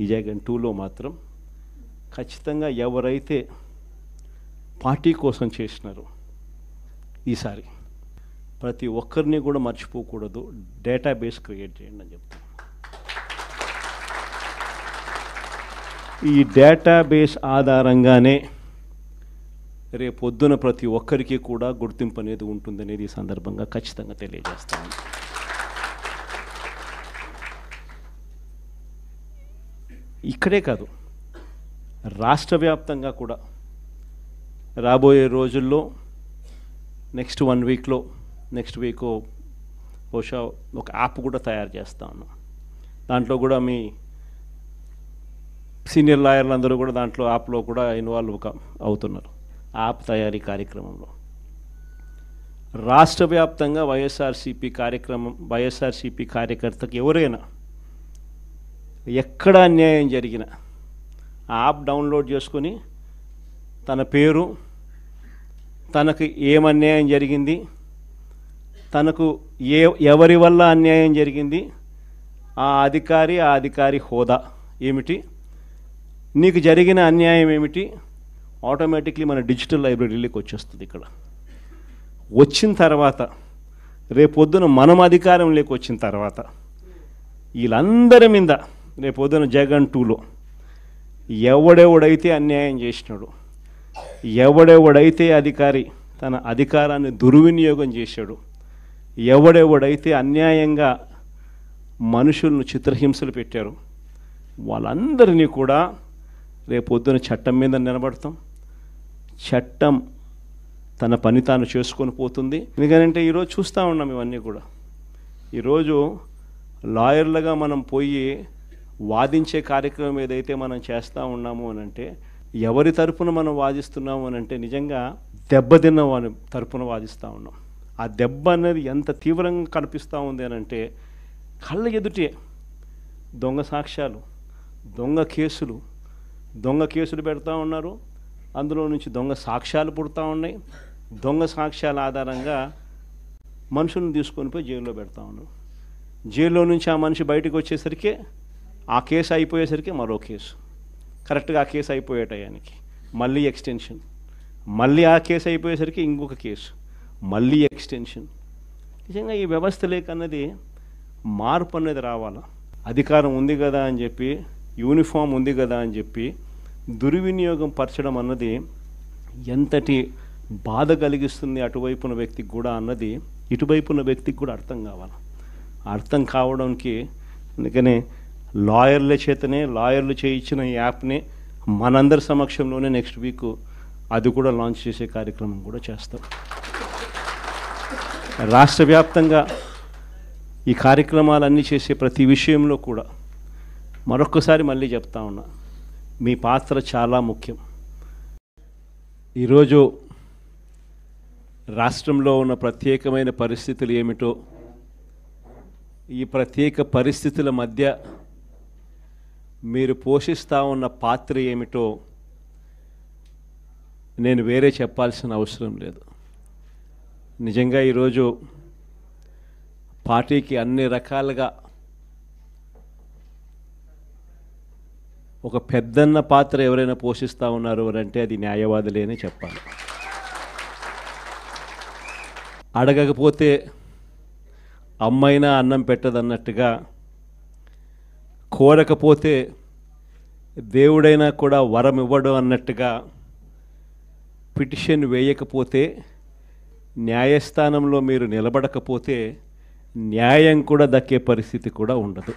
ఈ జగన్ 2లో మాత్రం ఖచ్చితంగా ఎవరైతే పార్టీ కోసం చేసినారో ఈసారి ప్రతి ఒక్కరిని కూడా మర్చిపోకూడదు, డేటాబేస్ క్రియేట్ చేయండి అని చెప్తాను. ఈ డేటాబేస్ ఆధారంగానే రేపొద్దున ప్రతి ఒక్కరికి కూడా గుర్తింపు అనేది ఉంటుందనేది ఈ సందర్భంగా ఖచ్చితంగా తెలియజేస్తాను. ఇక్కడే కాదు, రాష్ట్ర వ్యాప్తంగా కూడా రాబోయే రోజుల్లో నెక్స్ట్ 1 వీక్లో నెక్స్ట్ వీక్ బహుశా ఒక యాప్ కూడా తయారు చేస్తా ఉన్నాం. దాంట్లో కూడా మీ సీనియర్ లాయర్లు అందరూ కూడా దాంట్లో యాప్లో కూడా ఇన్వాల్వ్ అవుతున్నారు. యాప్ తయారీ కార్యక్రమంలో రాష్ట్ర వ్యాప్తంగా వైఎస్ఆర్సీపీ కార్యకర్తకు ఎవరైనా ఎక్కడ అన్యాయం జరిగినా ఆ యాప్ డౌన్లోడ్ చేసుకొని తన పేరు, తనకు ఏమన్యాయం జరిగింది, తనకు ఎవరి వల్ల అన్యాయం జరిగింది, ఆ అధికారి హోదా ఏమిటి, నీకు జరిగిన అన్యాయం ఏమిటి, ఆటోమేటిక్లీ మన డిజిటల్ లైబ్రరీలోకి వచ్చేస్తుంది. ఇక్కడ వచ్చిన తర్వాత రేపొద్దున మనం అధికారంలోకి వచ్చిన తర్వాత వీళ్ళందరి మీద రేపొద్దున జగన్ 2లో ఎవడెవడైతే అన్యాయం చేసినాడు, ఎవడెవడైతే అధికారి తన అధికారాన్ని దుర్వినియోగం చేశాడు, ఎవడెవడైతే అన్యాయంగా మనుషులను చిత్రహింసలు పెట్టారు, వాళ్ళందరినీ కూడా రేపొద్దున చట్టం మీద నిలబడతాం. చట్టం తన పని తాను చేసుకొని పోతుంది. ఎందుకంటే ఈరోజు చూస్తూ ఉన్నాం ఇవన్నీ కూడా. ఈరోజు లాయర్లుగా మనం పోయి వాదించే కార్యక్రమం ఏదైతే మనం చేస్తూ ఉన్నాము అని అంటే, ఎవరి తరపున మనం వాదిస్తున్నాము అని అంటే నిజంగా దెబ్బతిన్న వారి తరపున వాదిస్తూ ఉన్నాం. ఆ దెబ్బ అనేది ఎంత తీవ్రంగా కనిపిస్తూ ఉంది అని అంటే, కళ్ళ ఎదుటే దొంగ సాక్ష్యాలు, దొంగ కేసులు పెడతా ఉన్నారు. అందులో నుంచి దొంగ సాక్ష్యాలు పుడతా ఉన్నాయి. దొంగ సాక్ష్యాల ఆధారంగా మనుషులను తీసుకొని పోయి జైల్లో పెడతా ఉన్నారు. జైల్లో నుంచి ఆ మనిషి బయటకు వచ్చేసరికి ఆ కేసు అయిపోయేసరికి మరో కేసు, కరెక్ట్గా ఆ కేసు అయిపోయే టయానికి మళ్ళీ ఎక్స్టెన్షన్, మళ్ళీ ఆ కేసు అయిపోయేసరికి ఇంకొక కేసు, మళ్ళీ ఎక్స్టెన్షన్. నిజంగా ఈ వ్యవస్థ లేకన్నది మార్పు అనేది రావాలా. అధికారం ఉంది కదా అని చెప్పి, యూనిఫామ్ ఉంది కదా అని చెప్పి దుర్వినియోగం పరచడం అన్నది ఎంతటి బాధ కలిగిస్తుంది అటువైపున వ్యక్తికి కూడా అన్నది ఇటువైపున వ్యక్తికి కూడా అర్థం కావాలి. అర్థం కావడానికి అందుకనే లాయర్లు చేయించిన ఈ యాప్ని మనందరి సమక్షంలోనే నెక్స్ట్ వీక్ అది కూడా లాంచ్ చేసే కార్యక్రమం కూడా చేస్తాం. రాష్ట్ర వ్యాప్తంగా ఈ కార్యక్రమాలన్నీ చేసే ప్రతి విషయంలో కూడా మరొక్కసారి మళ్ళీ చెప్తా ఉన్నా, మీ పాత్ర చాలా ముఖ్యం. ఈరోజు రాష్ట్రంలో ఉన్న ప్రత్యేకమైన పరిస్థితులు ఏమిటో, ఈ ప్రత్యేక పరిస్థితుల మధ్య మీరు పోషిస్తూ ఉన్న పాత్ర ఏమిటో నేను వేరే చెప్పాల్సిన అవసరం లేదు. నిజంగా ఈరోజు పార్టీకి అన్ని రకాలుగా ఒక పెద్దన్న పాత్ర ఎవరైనా పోషిస్తూ ఉన్నారు అంటే అది న్యాయవాదులేనే చెప్పాలి. అడగకపోతే అమ్మైనా అన్నం పెట్టదన్నట్టుగా, కోరకపోతే దేవుడైనా కూడా వరం ఇవ్వడు అన్నట్టుగా, పిటిషన్ వేయకపోతే, న్యాయస్థానంలో మీరు నిలబడకపోతే న్యాయం కూడా దక్కే పరిస్థితి కూడా ఉండదు.